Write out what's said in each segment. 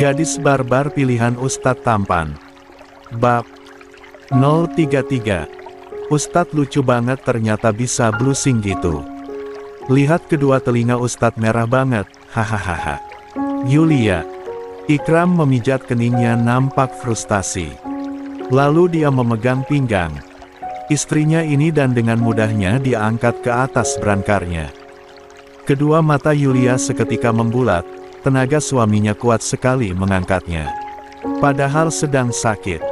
Gadis barbar pilihan Ustadz tampan. Bab 033. Ustadz lucu banget ternyata bisa blushing gitu. Lihat kedua telinga Ustadz merah banget, hahaha. Yulia. Ikram memijat keningnya nampak frustasi. Lalu dia memegang pinggang istrinya ini dan dengan mudahnya dia angkat ke atas brankarnya. Kedua mata Yulia seketika membulat, tenaga suaminya kuat sekali mengangkatnya. Padahal sedang sakit.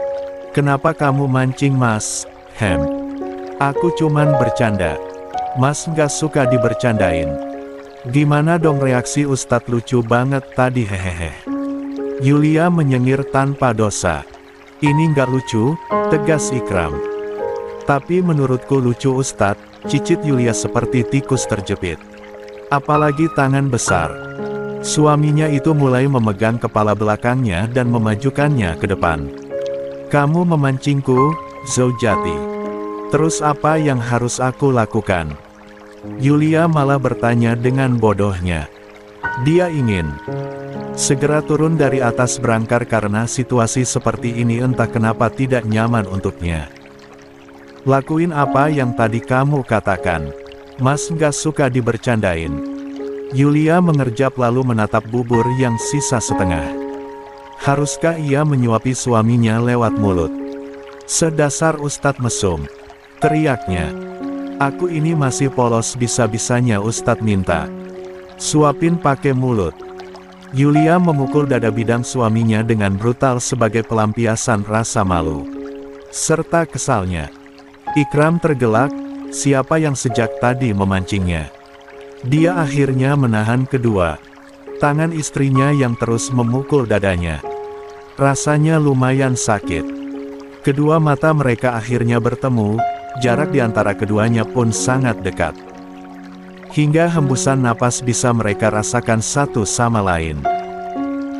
Kenapa kamu mancing mas? Aku cuman bercanda. Mas nggak suka dibercandain. Gimana dong reaksi Ustadz lucu banget tadi hehehe. Yulia menyengir tanpa dosa. Ini nggak lucu, tegas Ikram. Tapi menurutku lucu Ustadz, cicit Yulia seperti tikus terjepit. Apalagi tangan besar. Suaminya itu mulai memegang kepala belakangnya dan memajukannya ke depan. Kamu memancingku, Zaujati. Terus apa yang harus aku lakukan? Yulia malah bertanya dengan bodohnya. Dia ingin segera turun dari atas berangkar karena situasi seperti ini entah kenapa tidak nyaman untuknya. Lakuin apa yang tadi kamu katakan. Mas nggak suka dibercandain. Yulia mengerjap lalu menatap bubur yang sisa setengah. Haruskah ia menyuapi suaminya lewat mulut? Sedasar Ustadz mesum. Teriaknya. Aku ini masih polos bisa-bisanya Ustadz minta. Suapin pakai mulut. Yulia memukul dada bidang suaminya dengan brutal sebagai pelampiasan rasa malu serta kesalnya. Ikram tergelak, siapa yang sejak tadi memancingnya. Dia akhirnya menahan kedua tangan istrinya yang terus memukul dadanya. Rasanya lumayan sakit. Kedua mata mereka akhirnya bertemu, jarak di antara keduanya pun sangat dekat. Hingga hembusan napas bisa mereka rasakan satu sama lain.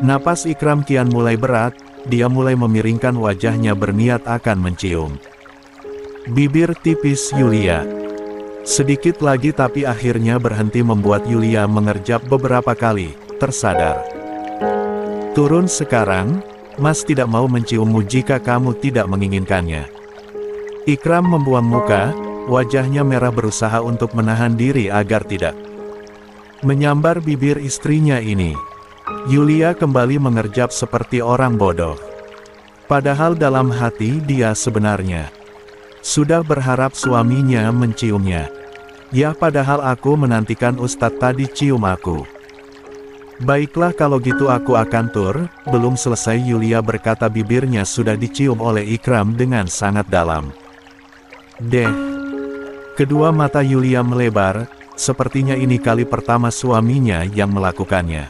Napas Ikram kian mulai berat, dia mulai memiringkan wajahnya berniat akan mencium bibir tipis Yulia. Sedikit lagi tapi akhirnya berhenti membuat Yulia mengerjap beberapa kali, tersadar. Turun sekarang, Mas tidak mau menciummu jika kamu tidak menginginkannya. Ikram membuang muka, wajahnya merah berusaha untuk menahan diri agar tidak menyambar bibir istrinya ini. Yulia kembali mengerjap seperti orang bodoh. Padahal dalam hati dia sebenarnya sudah berharap suaminya menciumnya. Ya padahal aku menantikan Ustadz tadi cium aku. Baiklah kalau gitu aku akan tur. Belum selesai Yulia berkata bibirnya sudah dicium oleh Ikram dengan sangat dalam. Kedua mata Yulia melebar, sepertinya ini kali pertama suaminya yang melakukannya.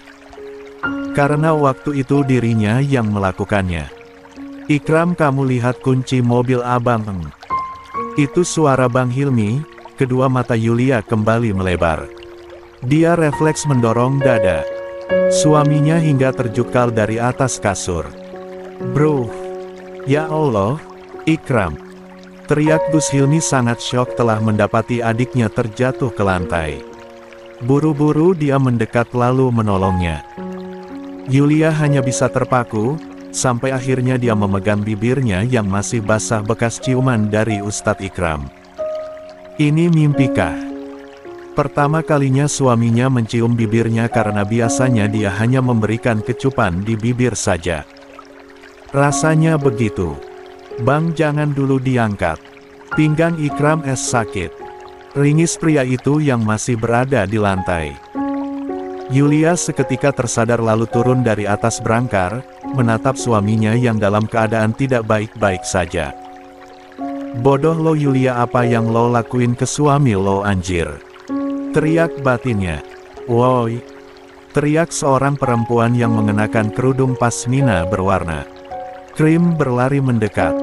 Karena waktu itu dirinya yang melakukannya. Ikram, kamu lihat kunci mobil abang? Itu suara Bang Hilmi. Kedua mata Yulia kembali melebar. Dia refleks mendorong dada suaminya hingga terjukal dari atas kasur. Bro, ya Allah, Ikram. Teriak Gus Hilmi sangat syok telah mendapati adiknya terjatuh ke lantai. Buru-buru dia mendekat lalu menolongnya. Yulia hanya bisa terpaku, sampai akhirnya dia memegang bibirnya yang masih basah bekas ciuman dari Ustadz Ikram. Ini mimpikah? Pertama kalinya suaminya mencium bibirnya karena biasanya dia hanya memberikan kecupan di bibir saja. Rasanya begitu. Bang, jangan dulu diangkat. Pinggang Ikram sakit. Ringis pria itu yang masih berada di lantai. Yulia seketika tersadar lalu turun dari atas berangkar, menatap suaminya yang dalam keadaan tidak baik-baik saja. Bodoh lo Yulia, apa yang lo lakuin ke suami lo anjir? Teriak batinnya. Woi! Teriak seorang perempuan yang mengenakan kerudung pasmina berwarna krim berlari mendekat.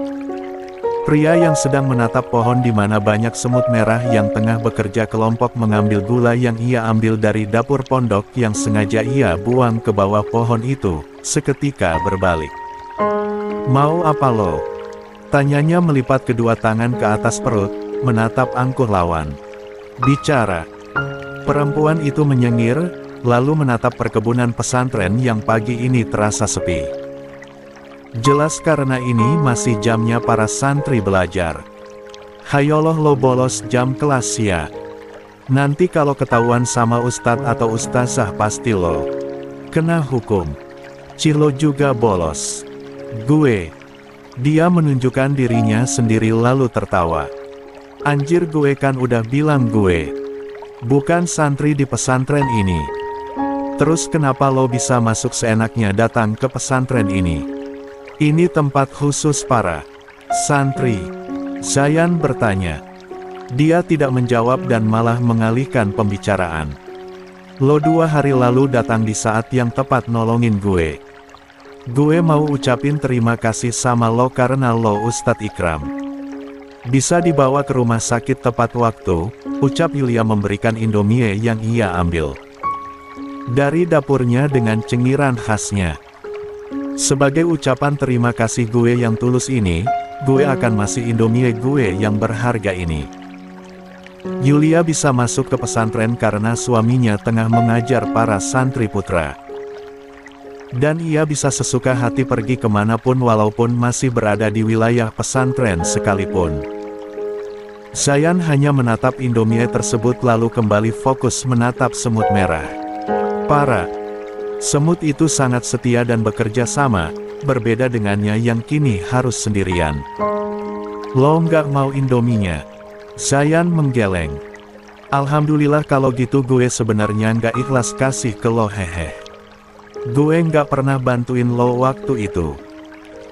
Pria yang sedang menatap pohon di mana banyak semut merah yang tengah bekerja kelompok mengambil gula yang ia ambil dari dapur pondok yang sengaja ia buang ke bawah pohon itu, seketika berbalik. Mau apa lo? Tanyanya melipat kedua tangan ke atas perut, menatap angkuh lawan. Bicara. Perempuan itu menyengir, lalu menatap perkebunan pesantren yang pagi ini terasa sepi. Jelas karena ini masih jamnya para santri belajar. Hayoloh lo bolos jam kelas ya. Nanti kalau ketahuan sama ustadz atau ustazah pasti lo kena hukum. Cilo juga bolos. Gue. Dia menunjukkan dirinya sendiri lalu tertawa. Anjir, gue kan udah bilang gue bukan santri di pesantren ini. Terus kenapa lo bisa masuk seenaknya datang ke pesantren ini? Ini tempat khusus para santri. Zayan bertanya. Dia tidak menjawab dan malah mengalihkan pembicaraan. Lo 2 hari lalu datang di saat yang tepat nolongin gue. Gue mau ucapin terima kasih sama lo karena lo Ustadz Ikram. Bisa dibawa ke rumah sakit tepat waktu, ucap Yulia memberikan Indomie yang ia ambil dari dapurnya dengan cengiran khasnya. Sebagai ucapan terima kasih gue yang tulus ini, gue akan masih Indomie gue yang berharga ini. Yulia bisa masuk ke pesantren karena suaminya tengah mengajar para santri putra. Dan ia bisa sesuka hati pergi kemanapun walaupun masih berada di wilayah pesantren sekalipun. Zayan hanya menatap Indomie tersebut lalu kembali fokus menatap semut merah. Para semut itu sangat setia dan bekerja sama, berbeda dengannya yang kini harus sendirian. Lo nggak mau Indominya? Zayan menggeleng. Alhamdulillah kalau gitu gue sebenarnya nggak ikhlas kasih ke lo hehe. Gue nggak pernah bantuin lo waktu itu.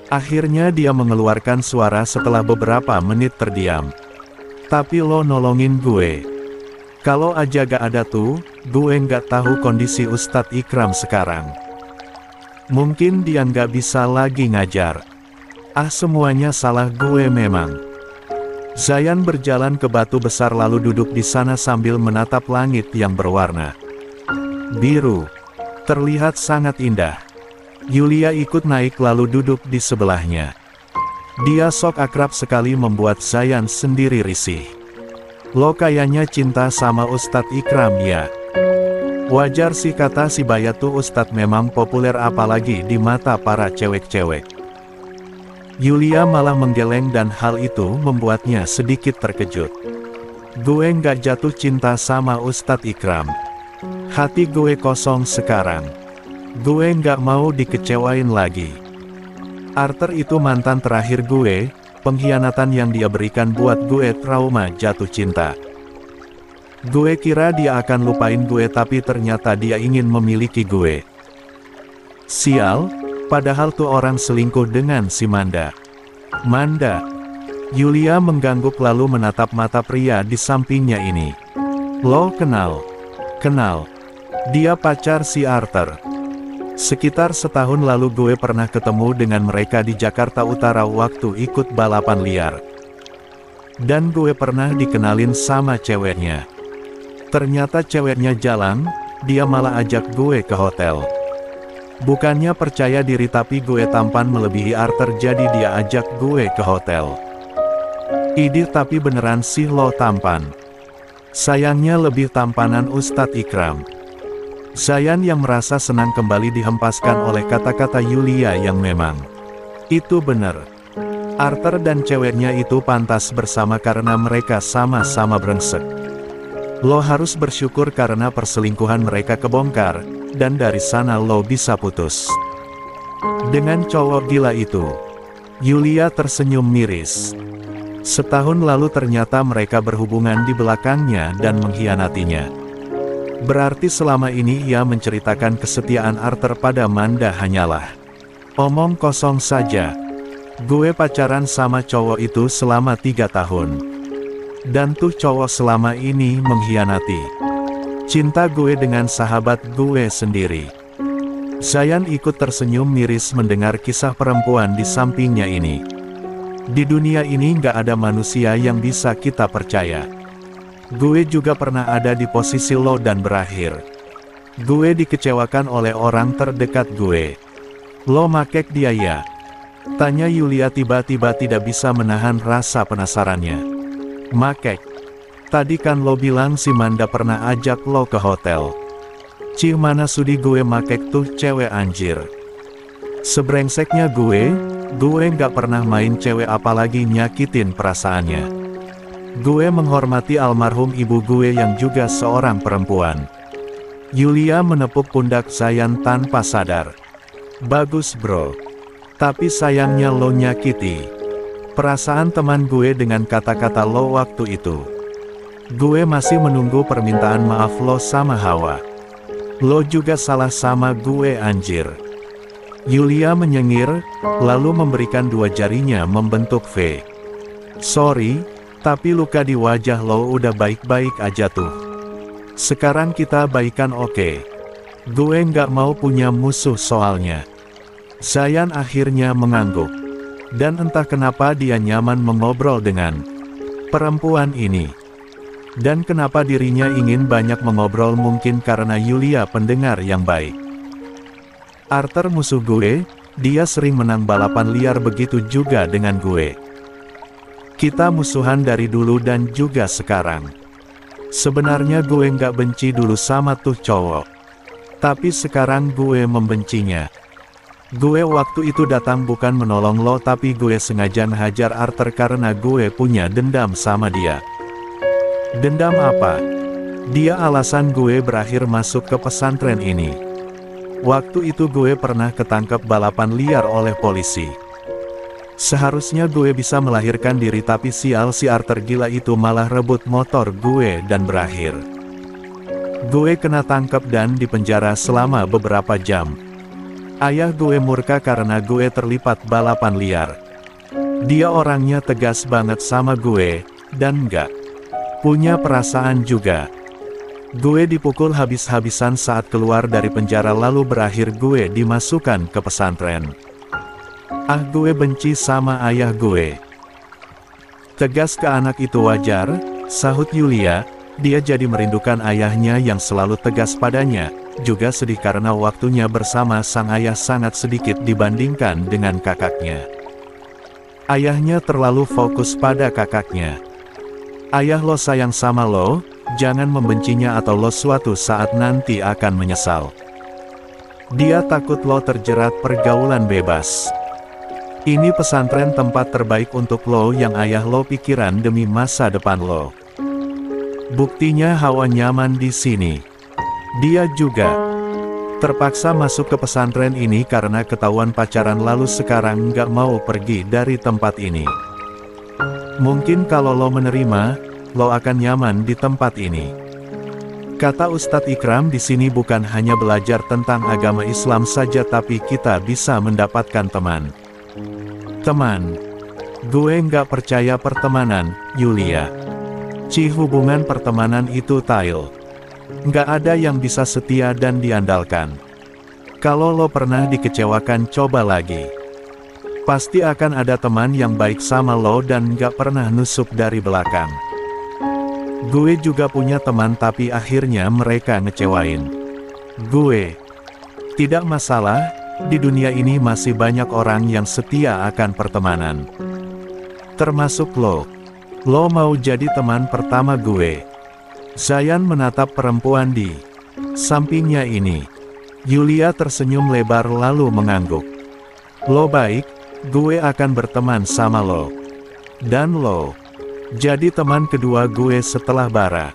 Akhirnya dia mengeluarkan suara setelah beberapa menit terdiam. Tapi lo nolongin gue. Kalau aja gak ada tuh, gue nggak tahu kondisi Ustadz Ikram sekarang. Mungkin dia nggak bisa lagi ngajar. Ah, semuanya salah gue memang. Zayan berjalan ke batu besar lalu duduk di sana sambil menatap langit yang berwarna biru. Terlihat sangat indah. Yulia ikut naik lalu duduk di sebelahnya. Dia sok akrab sekali membuat Zayan sendiri risih. Lo kayaknya cinta sama Ustadz Ikram ya? Wajar sih, kata si Bayat tuh, Ustadz memang populer apalagi di mata para cewek-cewek. Yulia malah menggeleng dan hal itu membuatnya sedikit terkejut. Gue nggak jatuh cinta sama Ustadz Ikram. Hati gue kosong sekarang. Gue nggak mau dikecewain lagi. Arthur itu mantan terakhir gue, pengkhianatan yang dia berikan buat gue trauma jatuh cinta. Gue kira dia akan lupain gue tapi ternyata dia ingin memiliki gue. Sial, padahal tuh orang selingkuh dengan si Manda. Manda. Yulia mengangguk lalu menatap mata pria di sampingnya ini. Lo kenal? Kenal. Dia pacar si Arthur. Sekitar setahun lalu gue pernah ketemu dengan mereka di Jakarta Utara waktu ikut balapan liar. Dan gue pernah dikenalin sama ceweknya. Ternyata ceweknya jalan, dia malah ajak gue ke hotel. Bukannya percaya diri tapi gue tampan melebihi Arthur jadi dia ajak gue ke hotel. Idih, tapi beneran sih lo tampan. Sayangnya lebih tampanan Ustadz Ikram. Zayan yang merasa senang kembali dihempaskan oleh kata-kata Yulia yang memang itu bener. Arthur dan ceweknya itu pantas bersama karena mereka sama-sama brengsek. Lo harus bersyukur karena perselingkuhan mereka kebongkar, dan dari sana lo bisa putus dengan cowok gila itu. Yulia tersenyum miris. Setahun lalu ternyata mereka berhubungan di belakangnya dan mengkhianatinya. Berarti selama ini ia menceritakan kesetiaan Arthur pada Manda hanyalah omong kosong saja. Gue pacaran sama cowok itu selama 3 tahun. Dan tuh cowok selama ini mengkhianati cinta gue dengan sahabat gue sendiri. Zayan ikut tersenyum miris mendengar kisah perempuan di sampingnya ini. Di dunia ini nggak ada manusia yang bisa kita percaya. Gue juga pernah ada di posisi lo dan berakhir. Gue dikecewakan oleh orang terdekat gue. Lo makek dia ya? Tanya Yulia tiba-tiba tidak bisa menahan rasa penasarannya. Makek? Tadi kan lo bilang si Manda pernah ajak lo ke hotel. Cih mana sudi gue makek tuh cewek anjir. Sebrengseknya gue nggak pernah main cewek apalagi nyakitin perasaannya. Gue menghormati almarhum ibu gue yang juga seorang perempuan. Yulia menepuk pundak Zayan tanpa sadar. Bagus bro. Tapi sayangnya lo nyakiti perasaan teman gue dengan kata-kata lo waktu itu. Gue masih menunggu permintaan maaf lo sama Hawa. Lo juga salah sama gue anjir. Yulia menyengir, lalu memberikan dua jarinya membentuk V. Sorry, tapi luka di wajah lo udah baik-baik aja tuh. Sekarang kita baikan oke? Gue nggak mau punya musuh soalnya. Zayan akhirnya mengangguk. Dan entah kenapa dia nyaman mengobrol dengan perempuan ini. Dan kenapa dirinya ingin banyak mengobrol mungkin karena Yulia pendengar yang baik. Arthur musuh gue, dia sering menang balapan liar begitu juga dengan gue. Kita musuhan dari dulu dan juga sekarang. Sebenarnya gue nggak benci dulu sama tuh cowok. Tapi sekarang gue membencinya. Gue waktu itu datang bukan menolong lo tapi gue sengaja ngehajar Arthur karena gue punya dendam sama dia. Dendam apa? Dia alasan gue berakhir masuk ke pesantren ini. Waktu itu gue pernah ketangkep balapan liar oleh polisi. Seharusnya gue bisa melahirkan diri tapi sial si Arthur gila itu malah rebut motor gue dan berakhir. Gue kena tangkap dan dipenjara selama beberapa jam. Ayah gue murka karena gue terlibat balapan liar. Dia orangnya tegas banget sama gue, dan nggak punya perasaan juga. Gue dipukul habis-habisan saat keluar dari penjara lalu berakhir gue dimasukkan ke pesantren. Ah gue benci sama ayah gue. Tegas ke anak itu wajar, sahut Yulia, dia jadi merindukan ayahnya yang selalu tegas padanya, juga sedih karena waktunya bersama sang ayah sangat sedikit dibandingkan dengan kakaknya. Ayahnya terlalu fokus pada kakaknya. Ayah lo sayang sama lo, jangan membencinya atau lo suatu saat nanti akan menyesal. Dia takut lo terjerat pergaulan bebas. Ini pesantren tempat terbaik untuk lo yang ayah lo pikiran demi masa depan lo. Buktinya Hawa nyaman di sini. Dia juga terpaksa masuk ke pesantren ini karena ketahuan pacaran lalu sekarang nggak mau pergi dari tempat ini. Mungkin kalau lo menerima, lo akan nyaman di tempat ini. Kata Ustadz Ikram di sini bukan hanya belajar tentang agama Islam saja tapi kita bisa mendapatkan teman. Teman. Gue nggak percaya pertemanan, Yulia. Hubungan pertemanan itu tail. Nggak ada yang bisa setia dan diandalkan. Kalau lo pernah dikecewakan coba lagi. Pasti akan ada teman yang baik sama lo dan gak pernah nusuk dari belakang. Gue juga punya teman tapi akhirnya mereka ngecewain gue. Tidak masalah, di dunia ini masih banyak orang yang setia akan pertemanan. Termasuk lo. Lo mau jadi teman pertama gue. Zayan menatap perempuan di sampingnya ini. Yulia tersenyum lebar lalu mengangguk. Lo baik. Gue akan berteman sama lo. Dan lo jadi teman kedua gue setelah Bara.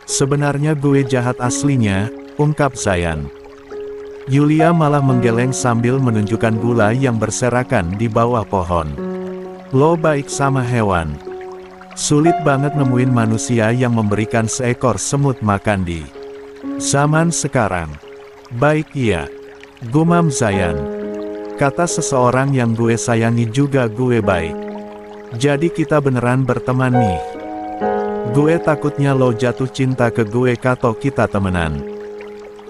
Sebenarnya gue jahat aslinya, ungkap Zayan. Yulia malah menggeleng sambil menunjukkan gula yang berserakan di bawah pohon. Lo baik sama hewan. Sulit banget nemuin manusia yang memberikan seekor semut makan di zaman sekarang. Baik iya, gumam Zayan. Kata seseorang yang gue sayangi juga gue baik. Jadi kita beneran berteman nih. Gue takutnya lo jatuh cinta ke gue atau kita temenan.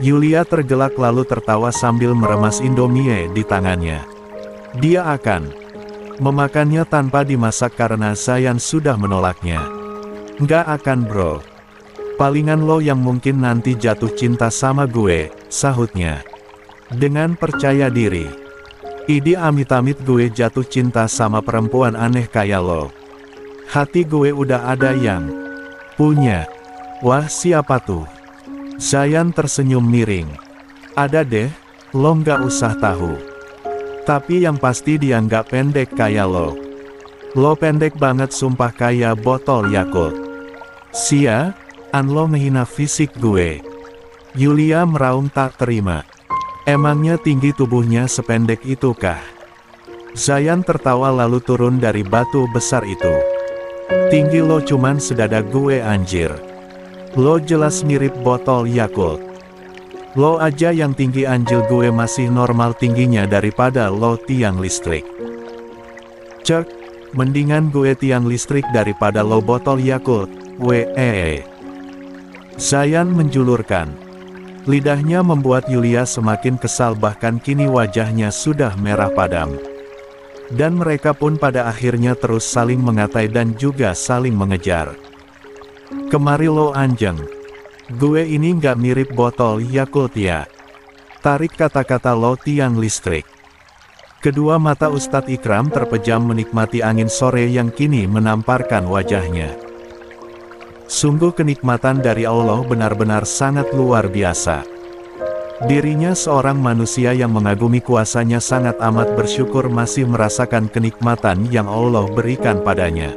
Yulia tergelak lalu tertawa sambil meremas Indomie di tangannya. Dia akan memakannya tanpa dimasak karena Zayan sudah menolaknya. Nggak akan bro. Palingan lo yang mungkin nanti jatuh cinta sama gue, sahutnya. Dengan percaya diri. Idi amit-amit gue jatuh cinta sama perempuan aneh kayak lo. Hati gue udah ada yang punya. Wah siapa tuh? Zayan tersenyum miring. Ada deh, lo nggak usah tahu. Tapi yang pasti dia nggak pendek kayak lo. Lo pendek banget sumpah kayak botol Yakult. Sia, an lo ngehina fisik gue. Yulia meraung tak terima. Emangnya tinggi tubuhnya sependek itu kah? Zayan tertawa lalu turun dari batu besar itu. Tinggi lo cuman sedada gue anjir. Lo jelas mirip botol Yakult. Lo aja yang tinggi anjil gue masih normal tingginya daripada lo tiang listrik. Cek, mendingan gue tiang listrik daripada lo botol Yakult, wee. Zayan menjulurkan. Lidahnya membuat Yulia semakin kesal bahkan kini wajahnya sudah merah padam. Dan mereka pun pada akhirnya terus saling mengatai dan juga saling mengejar. Kemari lo anjing. Gue ini nggak mirip botol Yakult ya. Tarik kata-kata lo tiang listrik. Kedua mata Ustadz Ikram terpejam menikmati angin sore yang kini menamparkan wajahnya. Sungguh kenikmatan dari Allah benar-benar sangat luar biasa. Dirinya seorang manusia yang mengagumi kuasanya sangat amat bersyukur masih merasakan kenikmatan yang Allah berikan padanya.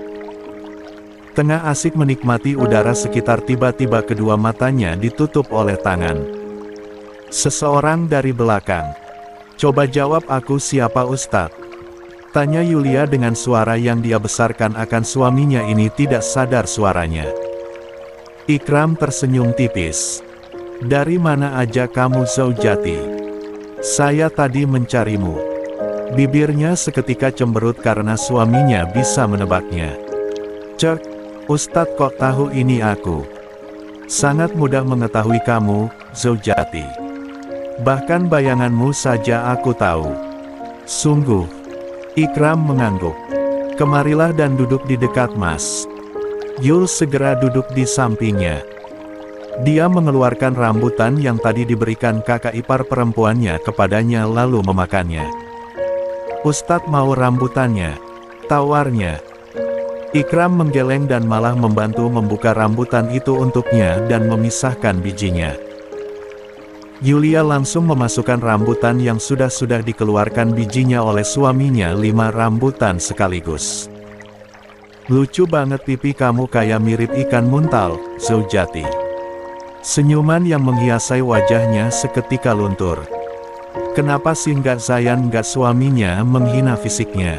Tengah asik menikmati udara sekitar tiba-tiba kedua matanya ditutup oleh tangan. Seseorang dari belakang. Coba jawab aku siapa Ustadz? Tanya Yulia dengan suara yang dia besarkan akan suaminya ini tidak sadar suaranya. Ikram tersenyum tipis. Dari mana aja kamu Zaujati? Saya tadi mencarimu. Bibirnya seketika cemberut karena suaminya bisa menebaknya. Cek. Ustadz kok tahu ini aku? Sangat mudah mengetahui kamu, Zaujati. Bahkan bayanganmu saja aku tahu. Sungguh. Ikram mengangguk. Kemarilah dan duduk di dekat Mas. Yul segera duduk di sampingnya. Dia mengeluarkan rambutan yang tadi diberikan kakak ipar perempuannya kepadanya lalu memakannya. Ustadz mau rambutannya? Tawarnya. Ikram menggeleng dan malah membantu membuka rambutan itu untuknya dan memisahkan bijinya. Yulia langsung memasukkan rambutan yang sudah dikeluarkan bijinya oleh suaminya 5 rambutan sekaligus. Lucu banget pipi kamu kayak mirip ikan muntal, Zaujati. Senyuman yang menghiasi wajahnya seketika luntur. Kenapa sih nggak Zayan nggak suaminya menghina fisiknya?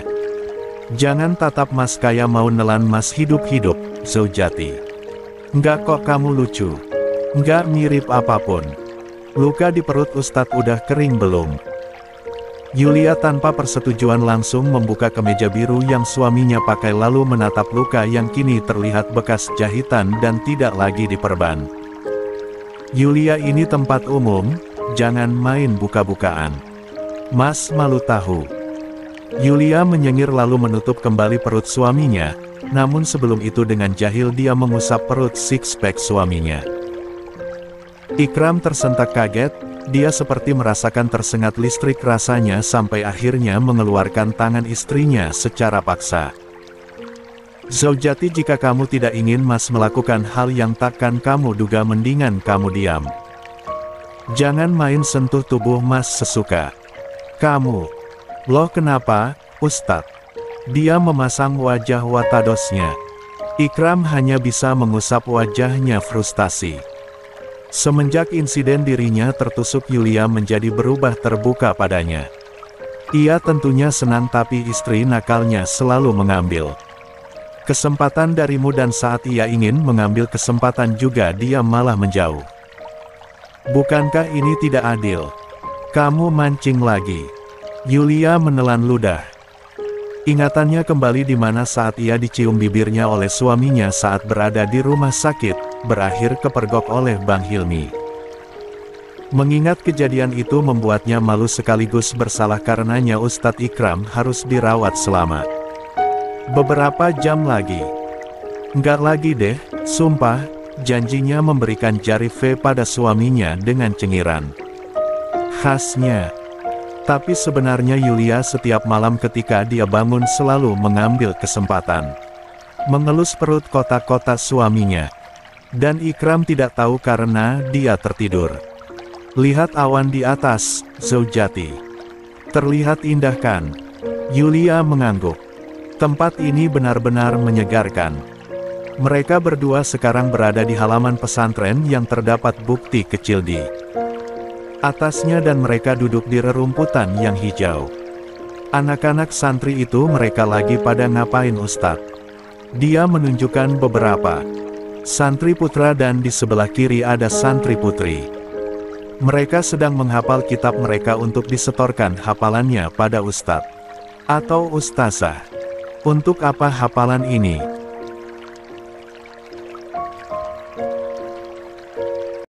Jangan tatap Mas kayak mau nelan Mas hidup-hidup, Zaujati. Enggak kok kamu lucu. Enggak mirip apapun. Luka di perut Ustadz udah kering belum? Yulia tanpa persetujuan langsung membuka kemeja biru yang suaminya pakai lalu menatap luka yang kini terlihat bekas jahitan dan tidak lagi diperban. Yulia ini tempat umum, jangan main buka-bukaan. Mas malu tahu. Yulia menyengir lalu menutup kembali perut suaminya, namun sebelum itu dengan jahil dia mengusap perut six-pack suaminya. Ikram tersentak kaget, dia seperti merasakan tersengat listrik rasanya sampai akhirnya mengeluarkan tangan istrinya secara paksa. Zaujati jika kamu tidak ingin Mas melakukan hal yang takkan kamu duga mendingan kamu diam. Jangan main sentuh tubuh Mas sesuka. Kamu. Loh kenapa, Ustadz? Dia memasang wajah watadosnya. Ikram hanya bisa mengusap wajahnya frustasi. Semenjak insiden dirinya tertusuk Yulia menjadi berubah terbuka padanya. Ia tentunya senang tapi istri nakalnya selalu mengambil kesempatan darimu dan saat ia ingin mengambil kesempatan juga dia malah menjauh. Bukankah ini tidak adil? Kamu mancing lagi. Yulia menelan ludah. Ingatannya kembali di mana saat ia dicium bibirnya oleh suaminya saat berada di rumah sakit, berakhir kepergok oleh Bang Hilmi. Mengingat kejadian itu membuatnya malu sekaligus bersalah karenanya Ustadz Ikram harus dirawat selama beberapa jam lagi. Enggak lagi deh, sumpah, janjinya memberikan jari V pada suaminya dengan cengiran khasnya. Tapi sebenarnya Yulia setiap malam ketika dia bangun selalu mengambil kesempatan mengelus perut kotak-kotak suaminya. Dan Ikram tidak tahu karena dia tertidur. Lihat awan di atas, Zaujati. Terlihat indah kan? Yulia mengangguk. Tempat ini benar-benar menyegarkan. Mereka berdua sekarang berada di halaman pesantren yang terdapat bukti kecil di atasnya dan mereka duduk di rerumputan yang hijau. Anak-anak santri itu mereka lagi pada ngapain Ustadz? Dia menunjukkan beberapa santri putra dan di sebelah kiri ada santri putri. Mereka sedang menghafal kitab mereka untuk disetorkan hafalannya pada Ustadz atau Ustazah. Untuk apa hafalan ini?